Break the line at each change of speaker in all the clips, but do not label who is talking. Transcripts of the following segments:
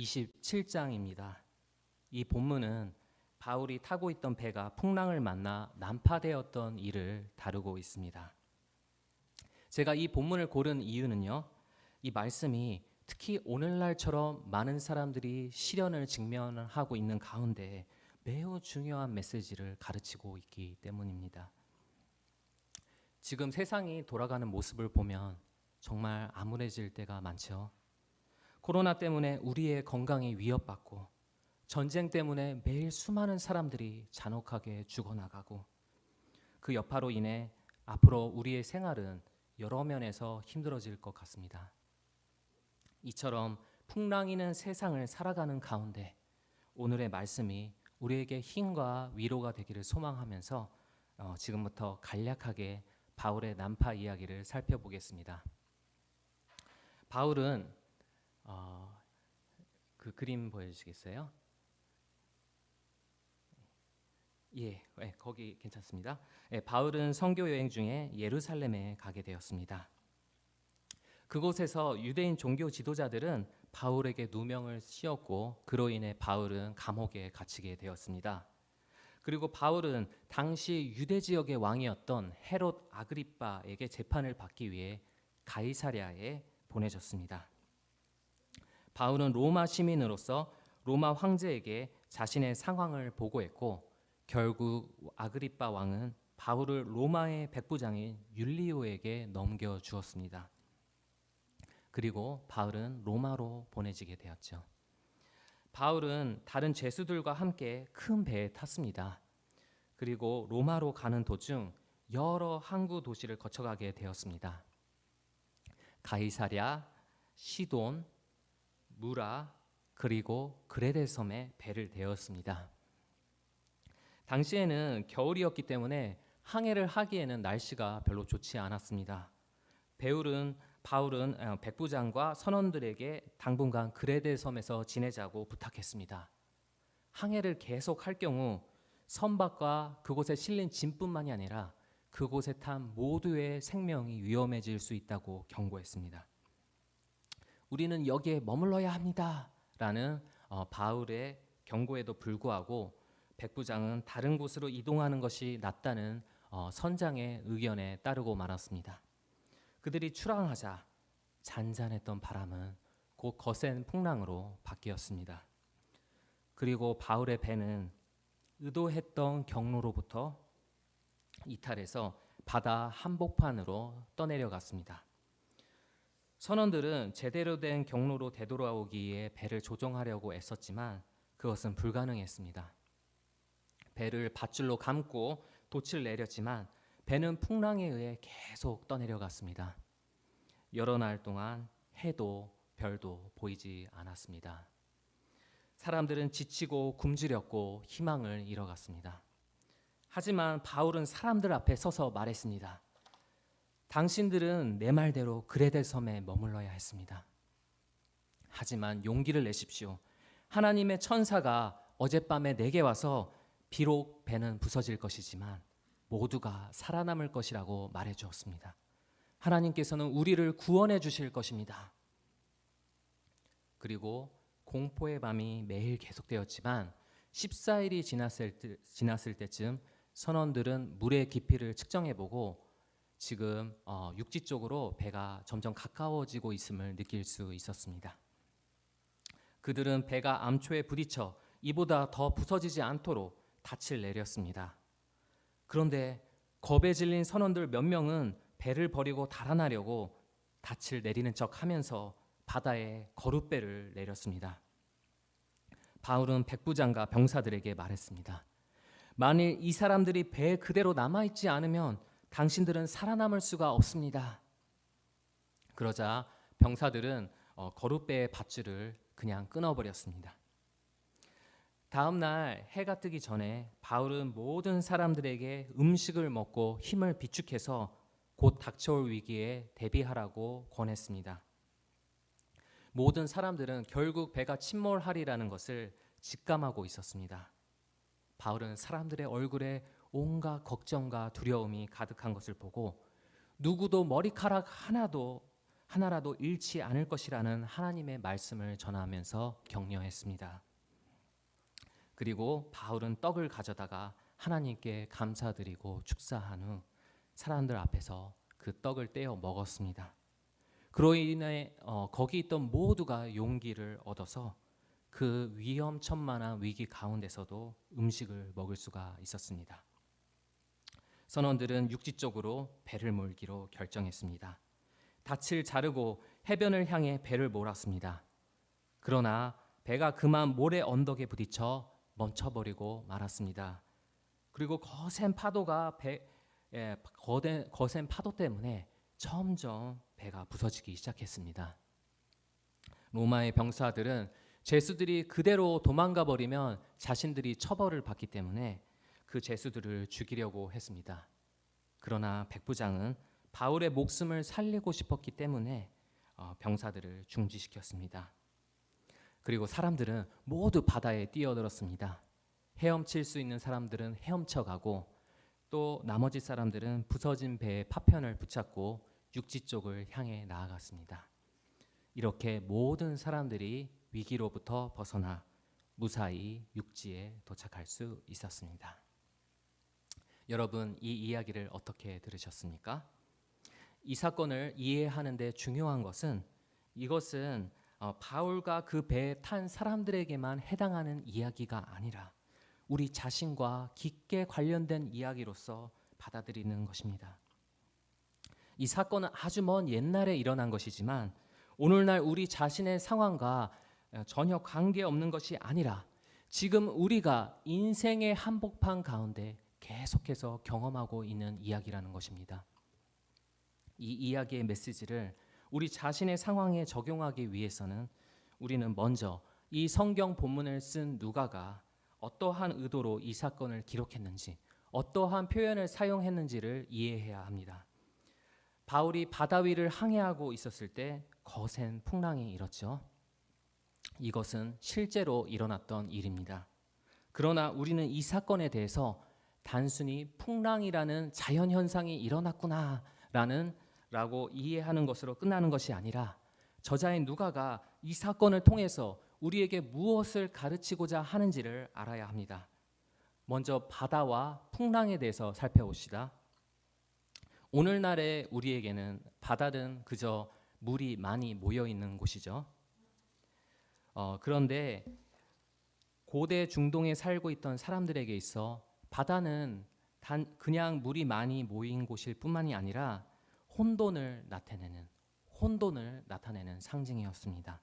27장입니다. 이 본문은 바울이 타고 있던 배가 풍랑을 만나 난파되었던 일을 다루고 있습니다. 제가 이 본문을 고른 이유는요, 이 말씀이 특히 오늘날처럼 많은 사람들이 시련을 직면하고 있는 가운데 매우 중요한 메시지를 가르치고 있기 때문입니다. 지금 세상이 돌아가는 모습을 보면 정말 암울해질 때가 많죠. 코로나 때문에 우리의 건강이 위협받고, 전쟁 때문에 매일 수많은 사람들이 잔혹하게 죽어나가고, 그 여파로 인해 앞으로 우리의 생활은 여러 면에서 힘들어질 것 같습니다. 이처럼 풍랑이는 세상을 살아가는 가운데 오늘의 말씀이 우리에게 힘과 위로가 되기를 소망하면서 지금부터 간략하게 바울의 난파 이야기를 살펴보겠습니다. 바울은 그 그림 보여주시겠어요? 거기 괜찮습니다. 바울은 선교 여행 중에 예루살렘에 가게 되었습니다. 그곳에서 유대인 종교 지도자들은 바울에게 누명을 씌웠고, 그로 인해 바울은 감옥에 갇히게 되었습니다. 그리고 바울은 당시 유대 지역의 왕이었던 헤롯 아그리빠에게 재판을 받기 위해 가이사랴에 보내졌습니다. 바울은 로마 시민으로서 로마 황제에게 자신의 상황을 보고했고, 결국 아그리빠 왕은 바울을 로마의 백부장인 율리오에게 넘겨주었습니다. 그리고 바울은 로마로 보내지게 되었죠. 바울은 다른 죄수들과 함께 큰 배에 탔습니다. 그리고 로마로 가는 도중 여러 항구 도시를 거쳐가게 되었습니다. 가이사랴, 시돈, 무라, 그리고 그레데 섬에 배를 대었습니다. 당시에는 겨울이었기 때문에 항해를 하기에는 날씨가 별로 좋지 않았습니다. 바울은 백부장과 선원들에게 당분간 그레데 섬에서 지내자고 부탁했습니다. 항해를 계속 할 경우 선박과 그곳에 실린 짐뿐만이 아니라 그곳에 탄 모두의 생명이 위험해질 수 있다고 경고했습니다. 우리는 여기에 머물러야 합니다 라는 바울의 경고에도 불구하고 백부장은 다른 곳으로 이동하는 것이 낫다는 선장의 의견에 따르고 말았습니다. 그들이 출항하자 잔잔했던 바람은 곧 거센 풍랑으로 바뀌었습니다. 그리고 바울의 배는 의도했던 경로로부터 이탈해서 바다 한복판으로 떠내려갔습니다. 선원들은 제대로 된 경로로 되돌아오기 위해 배를 조정하려고 애썼지만 그것은 불가능했습니다. 배를 밧줄로 감고 돛을 내렸지만 배는 풍랑에 의해 계속 떠내려갔습니다. 여러 날 동안 해도 별도 보이지 않았습니다. 사람들은 지치고 굶주렸고 희망을 잃어갔습니다. 하지만 바울은 사람들 앞에 서서 말했습니다. 당신들은 내 말대로 그레데 섬에 머물러야 했습니다. 하지만 용기를 내십시오. 하나님의 천사가 어젯밤에 내게 와서 비록 배는 부서질 것이지만 모두가 살아남을 것이라고 말해 주었습니다. 하나님께서는 우리를 구원해 주실 것입니다. 그리고 공포의 밤이 매일 계속되었지만 14일이 지났을 때쯤 선원들은 물의 깊이를 측정해보고 지금 육지 쪽으로 배가 점점 가까워지고 있음을 느낄 수 있었습니다. 그들은 배가 암초에 부딪혀 이보다 더 부서지지 않도록 닻을 내렸습니다. 그런데 겁에 질린 선원들 몇 명은 배를 버리고 달아나려고 닻을 내리는 척 하면서 바다에 거룻배를 내렸습니다. 바울은 백부장과 병사들에게 말했습니다. 만일 이 사람들이 배에 그대로 남아있지 않으면 당신들은 살아남을 수가 없습니다. 그러자 병사들은 거룻배의 밧줄을 그냥 끊어버렸습니다. 다음 날 해가 뜨기 전에 바울은 모든 사람들에게 음식을 먹고 힘을 비축해서 곧 닥쳐올 위기에 대비하라고 권했습니다. 모든 사람들은 결국 배가 침몰하리라는 것을 직감하고 있었습니다. 바울은 사람들의 얼굴에 온갖 걱정과 두려움이 가득한 것을 보고 누구도 머리카락 하나라도 잃지 않을 것이라는 하나님의 말씀을 전하면서 격려했습니다. 그리고 바울은 떡을 가져다가 하나님께 감사드리고 축사한 후 사람들 앞에서 그 떡을 떼어 먹었습니다. 그로 인해 거기 있던 모두가 용기를 얻어서 그 위험천만한 위기 가운데서도 음식을 먹을 수가 있었습니다. 선원들은 육지쪽으로 배를 몰기로 결정했습니다. 닻을 자르고 해변을 향해 배를 몰았습니다. 그러나 배가 그만 모래 언덕에 부딪혀 멈춰버리고 말았습니다. 그리고 거센 파도 때문에 점점 배가 부서지기 시작했습니다. 로마의 병사들은 죄수들이 그대로 도망가 버리면 자신들이 처벌을 받기 때문에 그 죄수들을 죽이려고 했습니다. 그러나 백부장은 바울의 목숨을 살리고 싶었기 때문에 병사들을 중지시켰습니다. 그리고 사람들은 모두 바다에 뛰어들었습니다. 헤엄칠 수 있는 사람들은 헤엄쳐가고 또 나머지 사람들은 부서진 배의 파편을 붙잡고 육지 쪽을 향해 나아갔습니다. 이렇게 모든 사람들이 위기로부터 벗어나 무사히 육지에 도착할 수 있었습니다. 여러분, 이 이야기를 어떻게 들으셨습니까? 이 사건을 이해하는 데 중요한 것은 이것은 바울과 그 배에 탄 사람들에게만 해당하는 이야기가 아니라 우리 자신과 깊게 관련된 이야기로서 받아들이는 것입니다. 이 사건은 아주 먼 옛날에 일어난 것이지만 오늘날 우리 자신의 상황과 전혀 관계없는 것이 아니라 지금 우리가 인생의 한복판 가운데 계속해서 경험하고 있는 이야기라는 것입니다. 이 이야기의 메시지를 우리 자신의 상황에 적용하기 위해서는 우리는 먼저 이 성경 본문을 쓴 누가가 어떠한 의도로 이 사건을 기록했는지, 어떠한 표현을 사용했는지를 이해해야 합니다. 바울이 바다 위를 항해하고 있었을 때 거센 풍랑이 일었죠. 이것은 실제로 일어났던 일입니다. 그러나 우리는 이 사건에 대해서 단순히 풍랑이라는 자연현상이 일어났구나라고 이해하는 것으로 끝나는 것이 아니라 저자인 누가가 이 사건을 통해서 우리에게 무엇을 가르치고자 하는지를 알아야 합니다. 먼저 바다와 풍랑에 대해서 살펴봅시다. 오늘날의 우리에게는 바다는 그저 물이 많이 모여 있는 곳이죠. 그런데 고대 중동에 살고 있던 사람들에게 있어 바다는 그냥 물이 많이 모인 곳일 뿐만이 아니라 혼돈을 나타내는 상징이었습니다.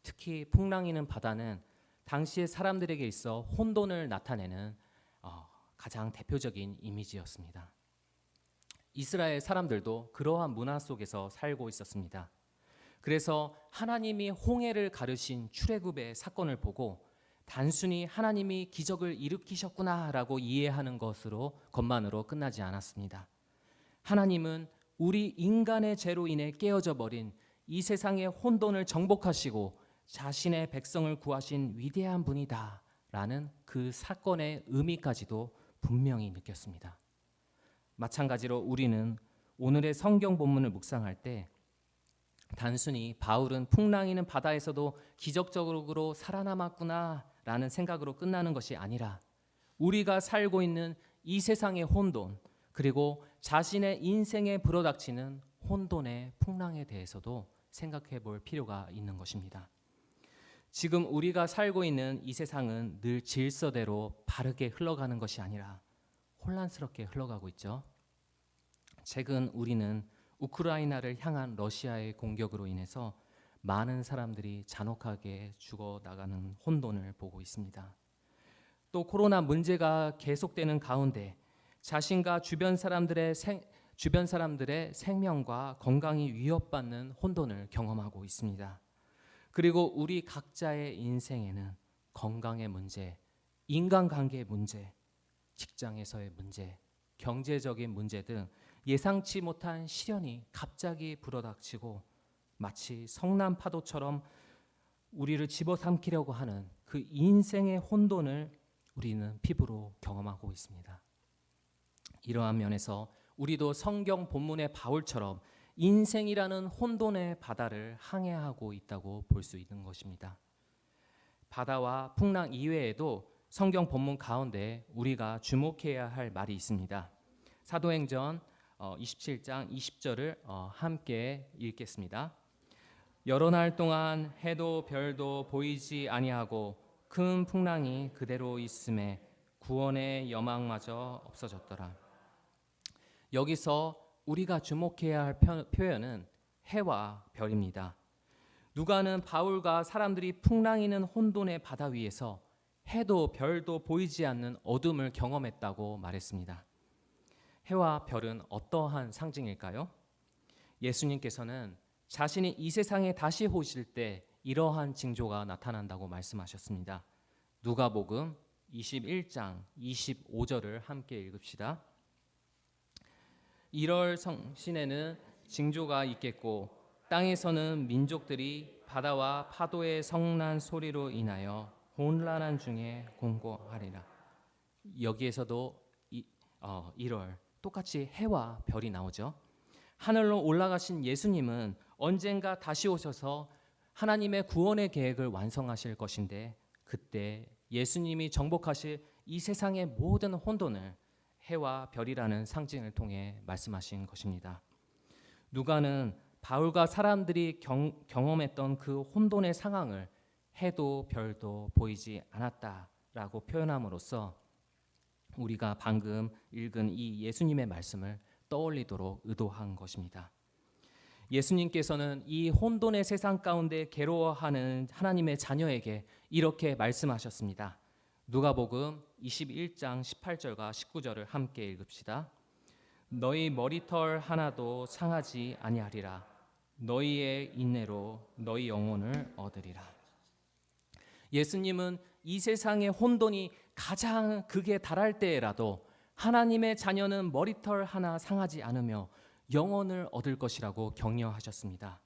특히 풍랑이는 바다는 당시의 사람들에게 있어 혼돈을 나타내는 가장 대표적인 이미지였습니다. 이스라엘 사람들도 그러한 문화 속에서 살고 있었습니다. 그래서 하나님이 홍해를 가르신 출애굽의 사건을 보고 단순히 하나님이 기적을 일으키셨구나라고 이해하는 것만으로 끝나지 않았습니다. 하나님은 우리 인간의 죄로 인해 깨어져 버린 이 세상의 혼돈을 정복하시고 자신의 백성을 구하신 위대한 분이다라는 그 사건의 의미까지도 분명히 느꼈습니다. 마찬가지로 우리는 오늘의 성경 본문을 묵상할 때 단순히 바울은 풍랑이는 바다에서도 기적적으로 살아남았구나라는 생각으로 끝나는 것이 아니라 우리가 살고 있는 이 세상의 혼돈, 그리고 자신의 인생에 불어닥치는 혼돈의 풍랑에 대해서도 생각해 볼 필요가 있는 것입니다. 지금 우리가 살고 있는 이 세상은 늘 질서대로 바르게 흘러가는 것이 아니라 혼란스럽게 흘러가고 있죠. 최근 우리는 우크라이나를 향한 러시아의 공격으로 인해서 많은 사람들이 잔혹하게 죽어나가는 혼돈을 보고 있습니다. 또 코로나 문제가 계속되는 가운데 자신과 주변 사람들의 생명과 건강이 위협받는 혼돈을 경험하고 있습니다. 그리고 우리 각자의 인생에는 건강의 문제, 인간관계의 문제, 직장에서의 문제, 경제적인 문제 등 예상치 못한 시련이 갑자기 불어닥치고 마치 성난 파도처럼 우리를 집어삼키려고 하는 그 인생의 혼돈을 우리는 피부로 경험하고 있습니다. 이러한 면에서 우리도 성경 본문의 바울처럼 인생이라는 혼돈의 바다를 항해하고 있다고 볼 수 있는 것입니다. 바다와 풍랑 이외에도 성경 본문 가운데 우리가 주목해야 할 말이 있습니다. 사도행전 27장 20절을 함께 읽겠습니다. 여러 날 동안 해도 별도 보이지 아니하고 큰 풍랑이 그대로 있음에 구원의 여망마저 없어졌더라. 여기서 우리가 주목해야 할 표현은 해와 별입니다. 누가는 바울과 사람들이 풍랑이는 혼돈의 바다 위에서 해도 별도 보이지 않는 어둠을 경험했다고 말했습니다. 해와 별은 어떠한 상징일까요? 예수님께서는 자신이 이 세상에 다시 오실 때 이러한 징조가 나타난다고 말씀하셨습니다. 누가복음 21장 25절을 함께 읽읍시다. 이럴 성신에는 징조가 있겠고 땅에서는 민족들이 바다와 파도의 성난 소리로 인하여 혼란한 중에 공고하리라. 여기에서도 1월 똑같이 해와 별이 나오죠. 하늘로 올라가신 예수님은 언젠가 다시 오셔서 하나님의 구원의 계획을 완성하실 것인데 그때 예수님이 정복하실 이 세상의 모든 혼돈을 해와 별이라는 상징을 통해 말씀하신 것입니다. 누가는 바울과 사람들이 경험했던 그 혼돈의 상황을 해도 별도 보이지 않았다라고 표현함으로써 우리가 방금 읽은 이 예수님의 말씀을 떠올리도록 의도한 것입니다. 예수님께서는 이 혼돈의 세상 가운데 괴로워하는 하나님의 자녀에게 이렇게 말씀하셨습니다. 누가복음 21장 18절과 19절을 함께 읽읍시다. 너희 머리털 하나도 상하지 아니하리라. 너희의 인내로 너희 영혼을 얻으리라. 예수님은 이 세상의 혼돈이 가장 극에 달할 때라도 하나님의 자녀는 머리털 하나 상하지 않으며 영혼을 얻을 것이라고 격려하셨습니다.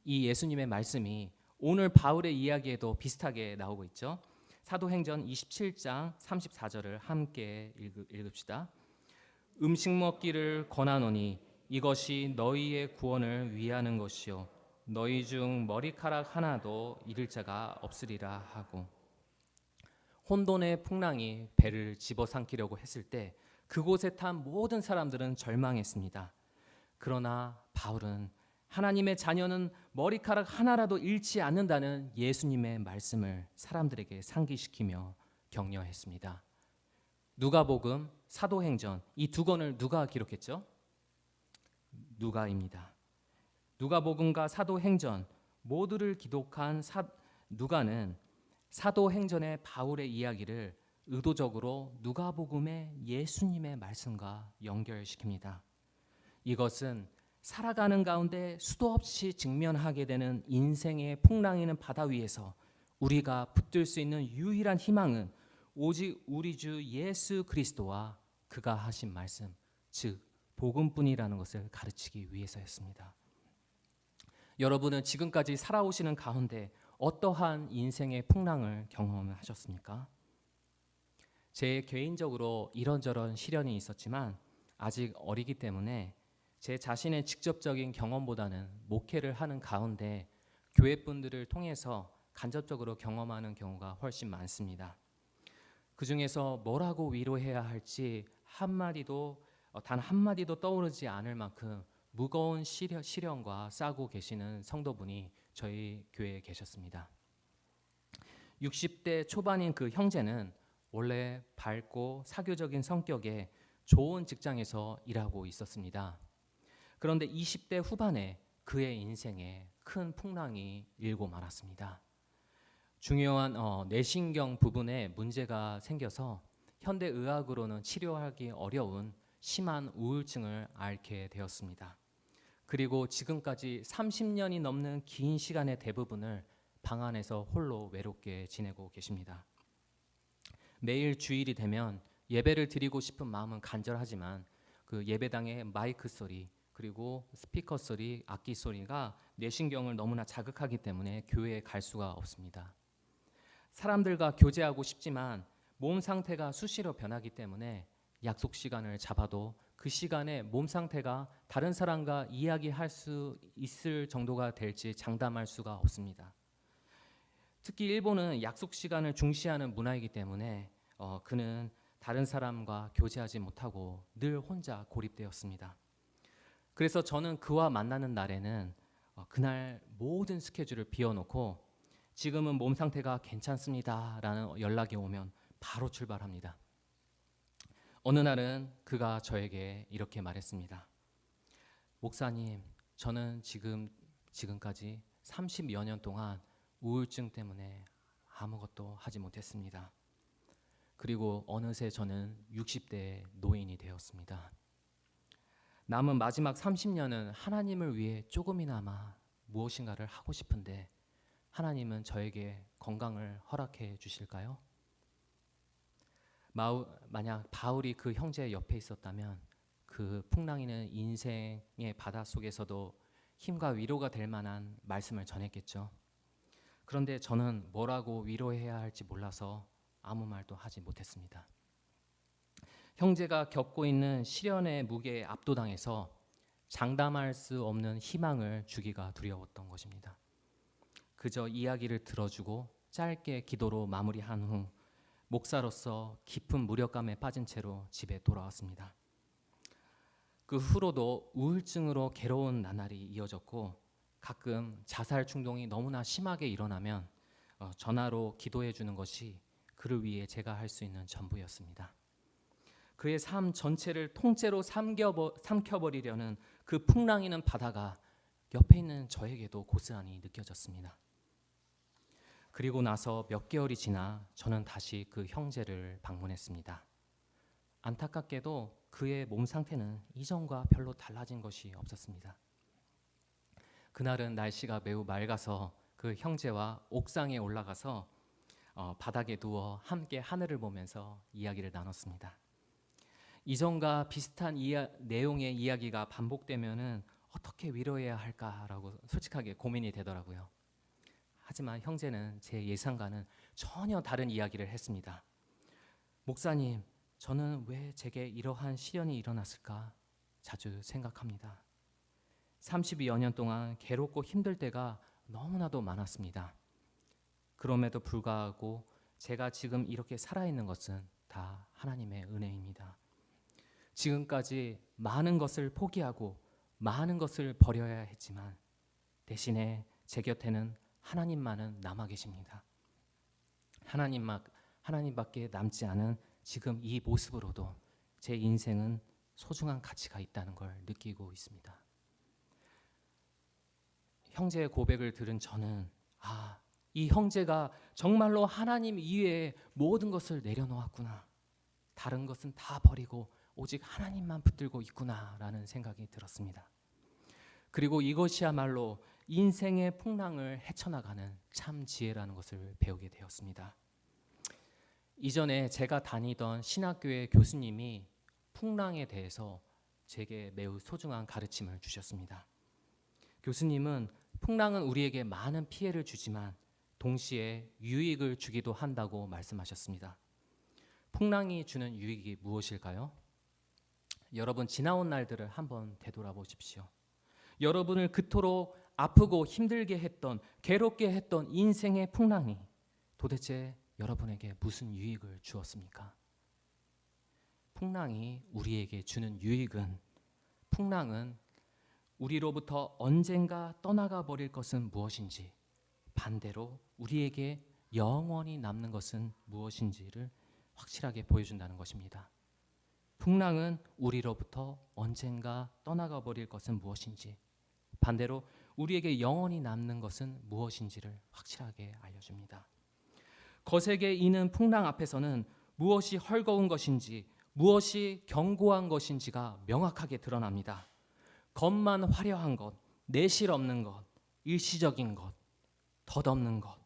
이 예수님의 말씀이 오늘 바울의 이야기에도 비슷하게 나오고 있죠. 사도행전 27장 34절을 함께 읽읍시다. 음식 먹기를 권하노니 이것이 너희의 구원을 위하는 것이요 너희 중 머리카락 하나도 잃을 자가 없으리라 하고. 혼돈의 풍랑이 배를 집어삼키려고 했을 때 그곳에 탄 모든 사람들은 절망했습니다. 그러나 바울은 하나님의 자녀는 머리카락 하나라도 잃지 않는다는 예수님의 말씀을 사람들에게 상기시키며 격려했습니다. 누가복음, 사도행전 이 두 권을 누가 기록했죠? 누가입니다. 누가복음과 사도행전 모두를 기록한 누가는 사도행전의 바울의 이야기를 의도적으로 누가복음의 예수님의 말씀과 연결시킵니다. 이것은 살아가는 가운데 수도 없이 직면하게 되는 인생의 풍랑이는 바다 위에서 우리가 붙들 수 있는 유일한 희망은 오직 우리 주 예수 그리스도와 그가 하신 말씀, 즉 복음뿐이라는 것을 가르치기 위해서였습니다. 여러분은 지금까지 살아오시는 가운데 어떠한 인생의 풍랑을 경험하셨습니까? 제 개인적으로 이런저런 시련이 있었지만 아직 어리기 때문에 제 자신의 직접적인 경험보다는 목회를 하는 가운데 교회 분들을 통해서 간접적으로 경험하는 경우가 훨씬 많습니다. 그 중에서 뭐라고 위로해야 할지 단 한마디도 떠오르지 않을 만큼 무거운 시련과 싸고 계시는 성도분이 저희 교회에 계셨습니다. 60대 초반인 그 형제는 원래 밝고 사교적인 성격의 좋은 직장에서 일하고 있었습니다. 그런데 20대 후반에 그의 인생에 큰 풍랑이 일고 말았습니다. 중요한 뇌신경 부분에 문제가 생겨서 현대의학으로는 치료하기 어려운 심한 우울증을 앓게 되었습니다. 그리고 지금까지 30년이 넘는 긴 시간의 대부분을 방 안에서 홀로 외롭게 지내고 계십니다. 매일 주일이 되면 예배를 드리고 싶은 마음은 간절하지만 그 예배당의 마이크 소리 그리고 스피커 소리, 악기 소리가 뇌신경을 너무나 자극하기 때문에 교회에 갈 수가 없습니다. 사람들과 교제하고 싶지만 몸 상태가 수시로 변하기 때문에 약속 시간을 잡아도 그 시간에 몸 상태가 다른 사람과 이야기할 수 있을 정도가 될지 장담할 수가 없습니다. 특히 일본은 약속 시간을 중시하는 문화이기 때문에 그는 다른 사람과 교제하지 못하고 늘 혼자 고립되었습니다. 그래서 저는 그와 만나는 날에는 그날 모든 스케줄을 비워놓고 지금은 몸 상태가 괜찮습니다 라는 연락이 오면 바로 출발합니다. 어느 날은 그가 저에게 이렇게 말했습니다. 목사님, 저는 지금까지 30여 년 동안 우울증 때문에 아무것도 하지 못했습니다. 그리고 어느새 저는 60대의 노인이 되었습니다. 남은 마지막 30년은 하나님을 위해 조금이나마 무엇인가를 하고 싶은데 하나님은 저에게 건강을 허락해 주실까요? 만약 바울이 그 형제 옆에 있었다면 그 풍랑이는 인생의 바다 속에서도 힘과 위로가 될 만한 말씀을 전했겠죠. 그런데 저는 뭐라고 위로해야 할지 몰라서 아무 말도 하지 못했습니다. 형제가 겪고 있는 시련의 무게에 압도당해서 장담할 수 없는 희망을 주기가 두려웠던 것입니다. 그저 이야기를 들어주고 짧게 기도로 마무리한 후 목사로서 깊은 무력감에 빠진 채로 집에 돌아왔습니다. 그 후로도 우울증으로 괴로운 나날이 이어졌고 가끔 자살 충동이 너무나 심하게 일어나면 전화로 기도해 주는 것이 그를 위해 제가 할 수 있는 전부였습니다. 그의 삶 전체를 통째로 삼켜버리려는 그 풍랑이는 바다가 옆에 있는 저에게도 고스란히 느껴졌습니다. 그리고 나서 몇 개월이 지나 저는 다시 그 형제를 방문했습니다. 안타깝게도 그의 몸 상태는 이전과 별로 달라진 것이 없었습니다. 그날은 날씨가 매우 맑아서 그 형제와 옥상에 올라가서 바닥에 누워 함께 하늘을 보면서 이야기를 나눴습니다. 이전과 비슷한 내용의 이야기가 반복되면은 어떻게 위로해야 할까라고 솔직하게 고민이 되더라고요. 하지만 형제는 제 예상과는 전혀 다른 이야기를 했습니다. 목사님, 저는 왜 제게 이러한 시련이 일어났을까 자주 생각합니다. 32여 년 동안 괴롭고 힘들 때가 너무나도 많았습니다. 그럼에도 불구하고 제가 지금 이렇게 살아있는 것은 다 하나님의 은혜입니다. 지금까지 많은 것을 포기하고 많은 것을 버려야 했지만 대신에 제 곁에는 하나님만은 남아 계십니다. 하나님밖에 남지 않은 지금 이 모습으로도 제 인생은 소중한 가치가 있다는 걸 느끼고 있습니다. 형제의 고백을 들은 저는 이 형제가 정말로 하나님 이외에 모든 것을 내려놓았구나. 다른 것은 다 버리고 오직 하나님만 붙들고 있구나라는 생각이 들었습니다. 그리고 이것이야말로 인생의 풍랑을 헤쳐나가는 참 지혜라는 것을 배우게 되었습니다. 이전에 제가 다니던 신학교의 교수님이 풍랑에 대해서 제게 매우 소중한 가르침을 주셨습니다. 교수님은 풍랑은 우리에게 많은 피해를 주지만 동시에 유익을 주기도 한다고 말씀하셨습니다. 풍랑이 주는 유익이 무엇일까요? 여러분, 지나온 날들을 한번 되돌아보십시오. 여러분을 그토록 아프고 힘들게 했던, 괴롭게 했던 인생의 풍랑이 도대체 여러분에게 무슨 유익을 주었습니까? 풍랑이 우리에게 주는 유익은, 풍랑은 우리로부터 언젠가 떠나가 버릴 것은 무엇인지, 반대로 우리에게 영원히 남는 것은 무엇인지를 확실하게 보여준다는 것입니다. 풍랑은 우리로부터 언젠가 떠나가 버릴 것은 무엇인지, 반대로 우리에게 영원히 남는 것은 무엇인지를 확실하게 알려줍니다. 거세게 이는 풍랑 앞에서는 무엇이 헐거운 것인지, 무엇이 견고한 것인지가 명확하게 드러납니다. 겉만 화려한 것, 내실 없는 것, 일시적인 것, 덧없는 것,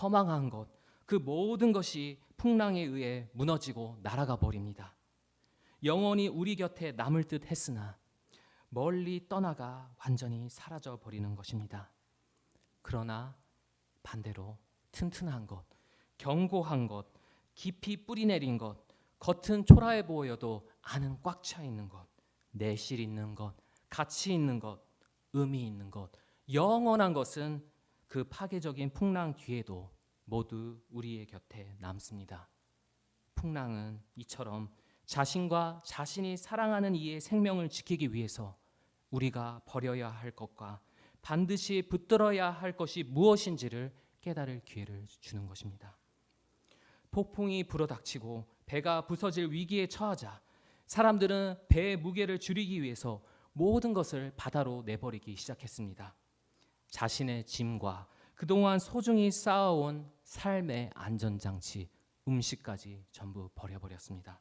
허망한 것, 그 모든 것이 풍랑에 의해 무너지고 날아가 버립니다. 영원히 우리 곁에 남을 듯 했으나 멀리 떠나가 완전히 사라져 버리는 것입니다. 그러나 반대로 튼튼한 것, 견고한 것, 깊이 뿌리 내린 것, 겉은 초라해 보여도 안은 꽉 차 있는 것, 내실 있는 것, 가치 있는 것, 의미 있는 것, 영원한 것은 그 파괴적인 풍랑 뒤에도 모두 우리의 곁에 남습니다. 풍랑은 이처럼 자신과 자신이 사랑하는 이의 생명을 지키기 위해서 우리가 버려야 할 것과 반드시 붙들어야 할 것이 무엇인지를 깨달을 기회를 주는 것입니다. 폭풍이 불어닥치고 배가 부서질 위기에 처하자 사람들은 배의 무게를 줄이기 위해서 모든 것을 바다로 내버리기 시작했습니다. 자신의 짐과 그동안 소중히 쌓아온 삶의 안전장치, 음식까지 전부 버려버렸습니다.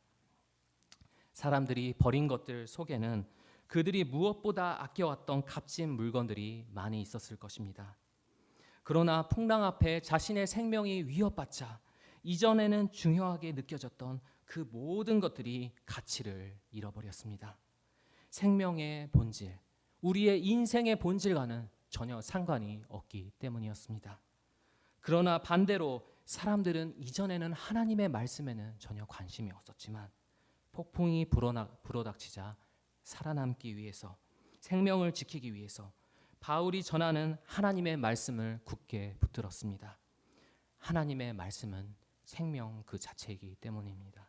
사람들이 버린 것들 속에는 그들이 무엇보다 아껴왔던 값진 물건들이 많이 있었을 것입니다. 그러나 풍랑 앞에 자신의 생명이 위협받자 이전에는 중요하게 느껴졌던 그 모든 것들이 가치를 잃어버렸습니다. 생명의 본질, 우리의 인생의 본질과는 전혀 상관이 없기 때문이었습니다. 그러나 반대로 사람들은 이전에는 하나님의 말씀에는 전혀 관심이 없었지만 폭풍이 불어닥치자 살아남기 위해서, 생명을 지키기 위해서 바울이 전하는 하나님의 말씀을 굳게 붙들었습니다. 하나님의 말씀은 생명 그 자체이기 때문입니다.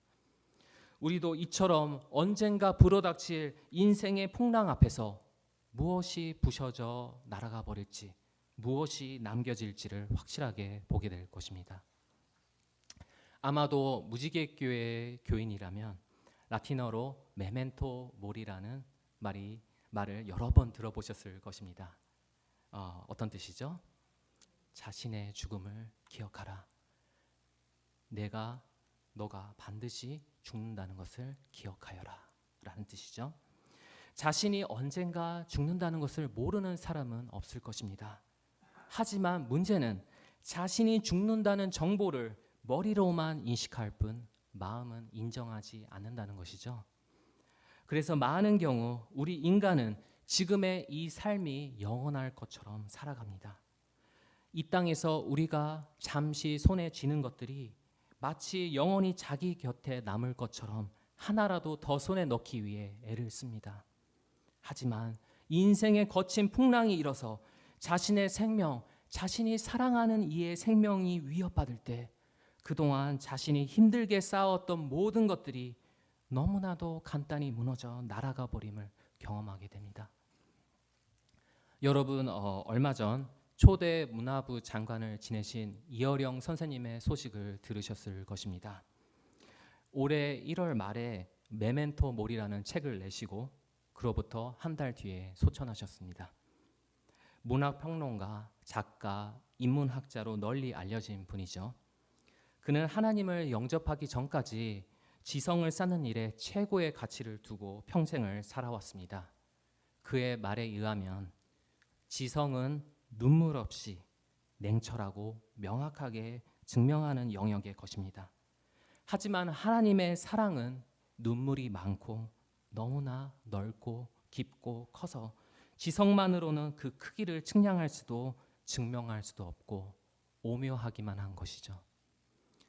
우리도 이처럼 언젠가 불어닥칠 인생의 풍랑 앞에서 무엇이 부셔져 날아가 버릴지, 무엇이 남겨질지를 확실하게 보게 될 것입니다. 아마도 무지개교회의 교인이라면 라틴어로 메멘토 모리라는 말을 여러 번 들어보셨을 것입니다. 어떤 뜻이죠? 자신의 죽음을 기억하라. 너가 반드시 죽는다는 것을 기억하여라 라는 뜻이죠. 자신이 언젠가 죽는다는 것을 모르는 사람은 없을 것입니다. 하지만 문제는 자신이 죽는다는 정보를 머리로만 인식할 뿐 마음은 인정하지 않는다는 것이죠. 그래서 많은 경우 우리 인간은 지금의 이 삶이 영원할 것처럼 살아갑니다. 이 땅에서 우리가 잠시 손에 쥐는 것들이 마치 영원히 자기 곁에 남을 것처럼 하나라도 더 손에 넣기 위해 애를 씁니다. 하지만 인생의 거친 풍랑이 일어서 자신의 생명, 자신이 사랑하는 이의 생명이 위협받을 때 그동안 자신이 힘들게 쌓아왔던 모든 것들이 너무나도 간단히 무너져 날아가 버림을 경험하게 됩니다. 여러분 얼마 전 초대 문화부 장관을 지내신 이어령 선생님의 소식을 들으셨을 것입니다. 올해 1월 말에 메멘토 모리라는 책을 내시고 그로부터 한 달 뒤에 소천하셨습니다. 문학평론가, 작가, 인문학자로 널리 알려진 분이죠. 그는 하나님을 영접하기 전까지 지성을 쌓는 일에 최고의 가치를 두고 평생을 살아왔습니다. 그의 말에 의하면 지성은 눈물 없이 냉철하고 명확하게 증명하는 영역의 것입니다. 하지만 하나님의 사랑은 눈물이 많고 너무나 넓고 깊고 커서 지성만으로는 그 크기를 측량할 수도 증명할 수도 없고 오묘하기만 한 것이죠.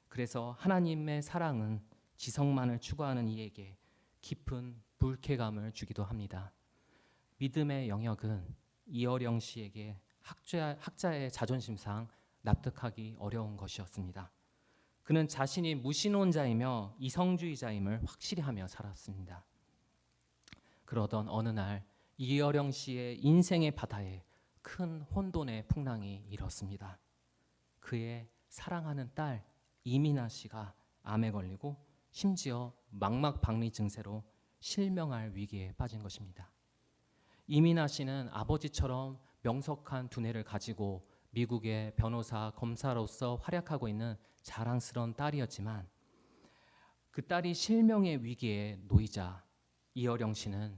그래서 하나님의 사랑은 지성만을 추구하는 이에게 깊은 불쾌감을 주기도 합니다. 믿음의 영역은 이어령 씨에게 학자의 자존심상 납득하기 어려운 것이었습니다. 그는 자신이 무신론자이며 이성주의자임을 확실히 하며 살았습니다. 그러던 어느 날 이어령 씨의 인생의 바다에 큰 혼돈의 풍랑이 일었습니다. 그의 사랑하는 딸 이민아 씨가 암에 걸리고 심지어 망막박리 증세로 실명할 위기에 빠진 것입니다. 이민아 씨는 아버지처럼 명석한 두뇌를 가지고 미국의 변호사, 검사로서 활약하고 있는 자랑스러운 딸이었지만 그 딸이 실명의 위기에 놓이자 이어령 씨는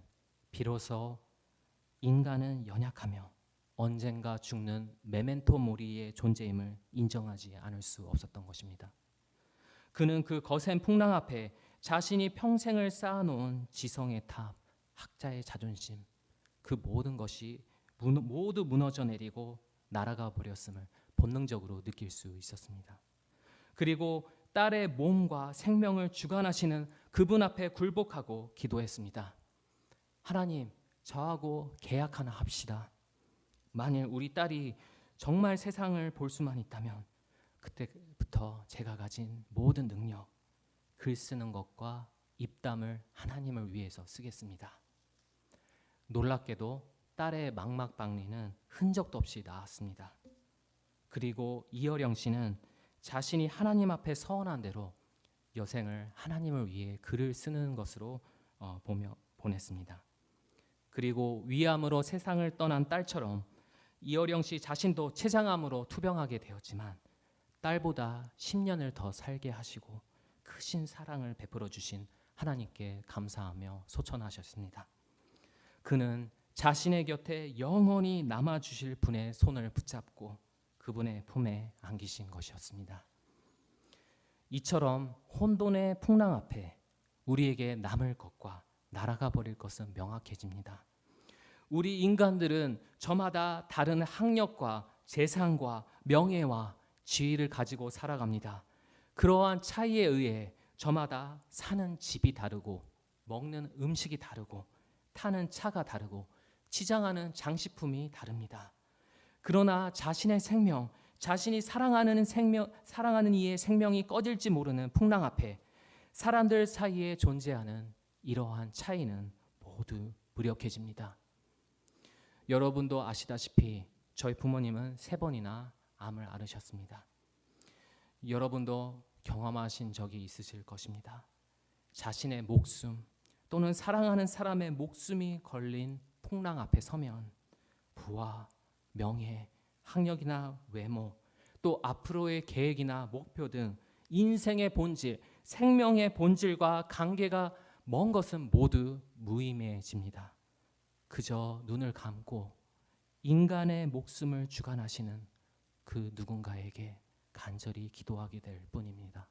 비로소 인간은 연약하며 언젠가 죽는 메멘토 모리의 존재임을 인정하지 않을 수 없었던 것입니다. 그는 그 거센 풍랑 앞에 자신이 평생을 쌓아놓은 지성의 탑, 학자의 자존심, 그 모든 것이 모두 무너져 내리고 날아가 버렸음을 본능적으로 느낄 수 있었습니다. 그리고 딸의 몸과 생명을 주관하시는 그분 앞에 굴복하고 기도했습니다. 하나님, 저하고 계약 하나 합시다. 만일 우리 딸이 정말 세상을 볼 수만 있다면 그때부터 제가 가진 모든 능력, 글 쓰는 것과 입담을 하나님을 위해서 쓰겠습니다. 놀랍게도 딸의 망막박리는 흔적도 없이 나았습니다. 그리고 이어령 씨는 자신이 하나님 앞에 서원한 대로 여생을 하나님을 위해 글을 쓰는 것으로 보냈습니다. 그리고 위암으로 세상을 떠난 딸처럼 이어령 씨 자신도 췌장암으로 투병하게 되었지만 딸보다 10년을 더 살게 하시고 크신 사랑을 베풀어 주신 하나님께 감사하며 소천하셨습니다. 그는 자신의 곁에 영원히 남아주실 분의 손을 붙잡고 그분의 품에 안기신 것이었습니다. 이처럼 혼돈의 풍랑 앞에 우리에게 남을 것과 날아가 버릴 것은 명확해집니다. 우리 인간들은 저마다 다른 학력과 재산과 명예와 지위를 가지고 살아갑니다. 그러한 차이에 의해 저마다 사는 집이 다르고 먹는 음식이 다르고 타는 차가 다르고 치장하는 장식품이 다릅니다. 그러나 자신의 생명, 자신이 사랑하는 이의 생명이 꺼질지 모르는 풍랑 앞에 사람들 사이에 존재하는 이러한 차이는 모두 무력해집니다. 여러분도 아시다시피 저희 부모님은 3번이나 암을 앓으셨습니다. 여러분도 경험하신 적이 있으실 것입니다. 자신의 목숨 또는 사랑하는 사람의 목숨이 걸린 풍랑 앞에 서면 부와 명예, 학력이나 외모, 또 앞으로의 계획이나 목표 등 인생의 본질, 생명의 본질과 관계가 먼 것은 모두 무의미해집니다. 그저 눈을 감고 인간의 목숨을 주관하시는 그 누군가에게 간절히 기도하게 될 뿐입니다.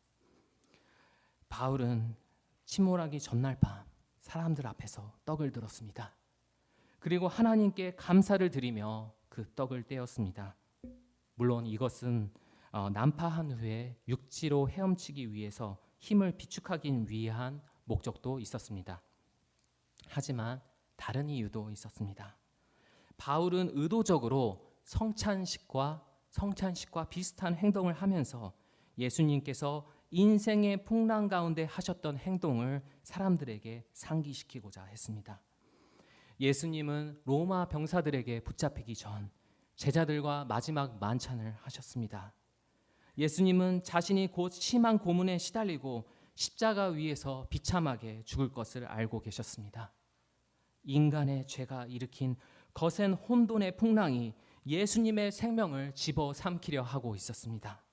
바울은 침몰하기 전날 밤 사람들 앞에서 떡을 들었습니다. 그리고 하나님께 감사를 드리며 그 떡을 떼었습니다. 물론 이것은 난파한 후에 육지로 헤엄치기 위해서 힘을 비축하기 위한 목적도 있었습니다. 하지만 다른 이유도 있었습니다. 바울은 의도적으로 성찬식과 비슷한 행동을 하면서 예수님께서 인생의 풍랑 가운데 하셨던 행동을 사람들에게 상기시키고자 했습니다. 예수님은 로마 병사들에게 붙잡히기 전 제자들과 마지막 만찬을 하셨습니다. 예수님은 자신이 곧 심한 고문에 시달리고 십자가 위에서 비참하게 죽을 것을 알고 계셨습니다. 인간의 죄가 일으킨 거센 혼돈의 풍랑이 예수님의 생명을 집어삼키려 하고 있었습니다.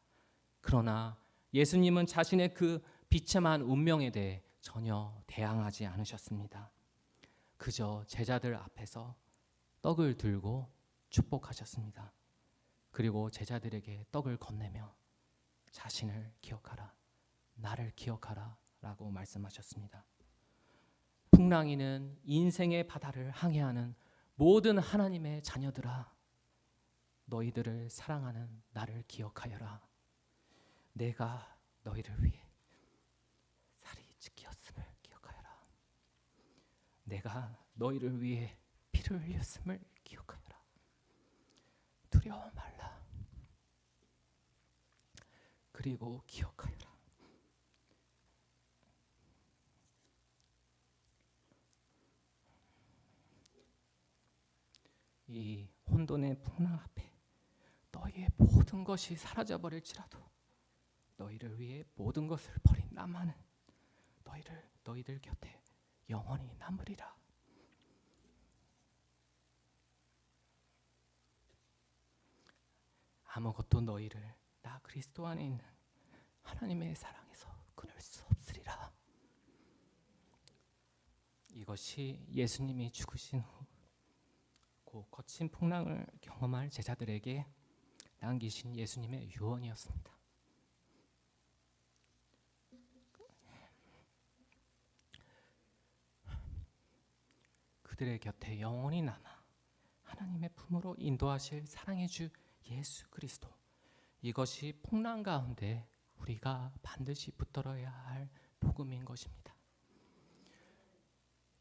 그러나 예수님은 자신의 그 비참한 운명에 대해 전혀 대항하지 않으셨습니다. 그저 제자들 앞에서 떡을 들고 축복하셨습니다. 그리고 제자들에게 떡을 건네며 자신을 기억하라, 나를 기억하라 라고 말씀하셨습니다. 풍랑이는 인생의 바다를 항해하는 모든 하나님의 자녀들아, 너희들을 사랑하는 나를 기억하여라. 내가 너희를 위해 살이 찢겼음을 기억하여라. 내가 너희를 위해 피를 흘렸음을 기억하여라. 두려워 말라. 그리고 기억하여라. 이 혼돈의 풍랑 앞에 너희의 모든 것이 사라져버릴지라도 너희를 위해 모든 것을 버린 나만은 너희들 곁에 영원히 남으리라. 아무것도 너희를 나 그리스도 안에 있는 하나님의 사랑에서 끊을 수 없으리라. 이것이 예수님이 죽으신 후 그 거친 풍랑을 경험할 제자들에게 남기신 예수님의 유언이었습니다. 그들의 곁에 영원히 남아 하나님의 품으로 인도하실 사랑의 주 예수 그리스도, 이것이 풍랑 가운데 우리가 반드시 붙들어야 할 복음인 것입니다.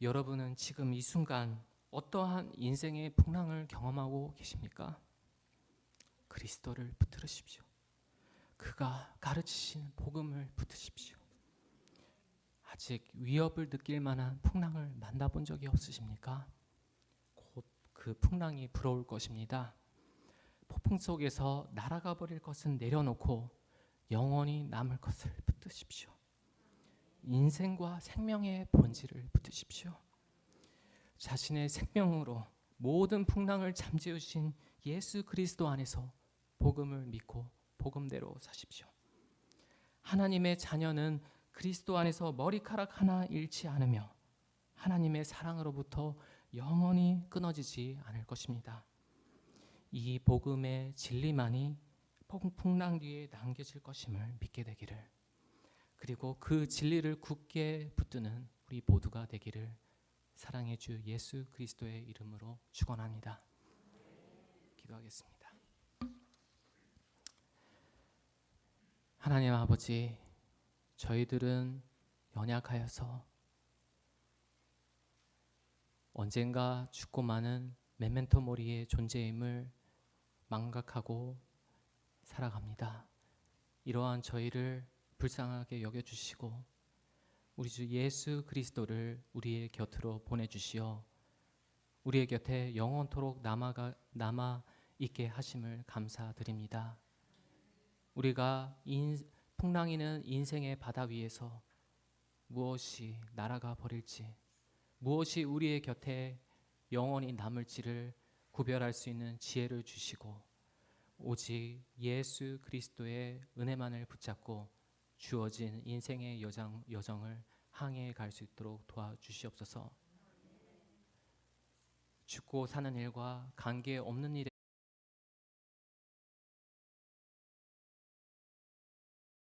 여러분은 지금 이 순간 어떠한 인생의 풍랑을 경험하고 계십니까? 그리스도를 붙들으십시오. 그가 가르치신 복음을 붙드십시오. 아직 위협을 느낄 만한 풍랑을 만나본 적이 없으십니까? 곧 그 풍랑이 불어올 것입니다. 폭풍 속에서 날아가 버릴 것은 내려놓고 영원히 남을 것을 붙드십시오. 인생과 생명의 본질을 붙드십시오. 자신의 생명으로 모든 풍랑을 잠재우신 예수 그리스도 안에서 복음을 믿고 복음대로 사십시오. 하나님의 자녀는 그리스도 안에서 머리카락 하나 잃지 않으며 하나님의 사랑으로부터 영원히 끊어지지 않을 것입니다. 이 복음의 진리만이 풍랑 뒤에 남겨질 것임을 믿게 되기를, 그리고 그 진리를 굳게 붙드는 우리 모두가 되기를 사랑의 주 예수 그리스도의 이름으로 축원합니다. 기도하겠습니다. 하나님 아버지, 저희들은 연약하여서 언젠가 죽고 마는 메멘토 모리의 존재임을 망각하고 살아갑니다. 이러한 저희를 불쌍하게 여겨주시고 우리 주 예수 그리스도를 우리의 곁으로 보내주시어 우리의 곁에 영원토록 남아 있게 하심을 감사드립니다. 우리가 풍랑이는 인생의 바다 위에서 무엇이 날아가 버릴지, 무엇이 우리의 곁에 영원히 남을지를 구별할 수 있는 지혜를 주시고 오직 예수 그리스도의 은혜만을 붙잡고 주어진 인생의 여정을 항해해 갈 수 있도록 도와주시옵소서. 죽고 사는 일과 관계없는 일에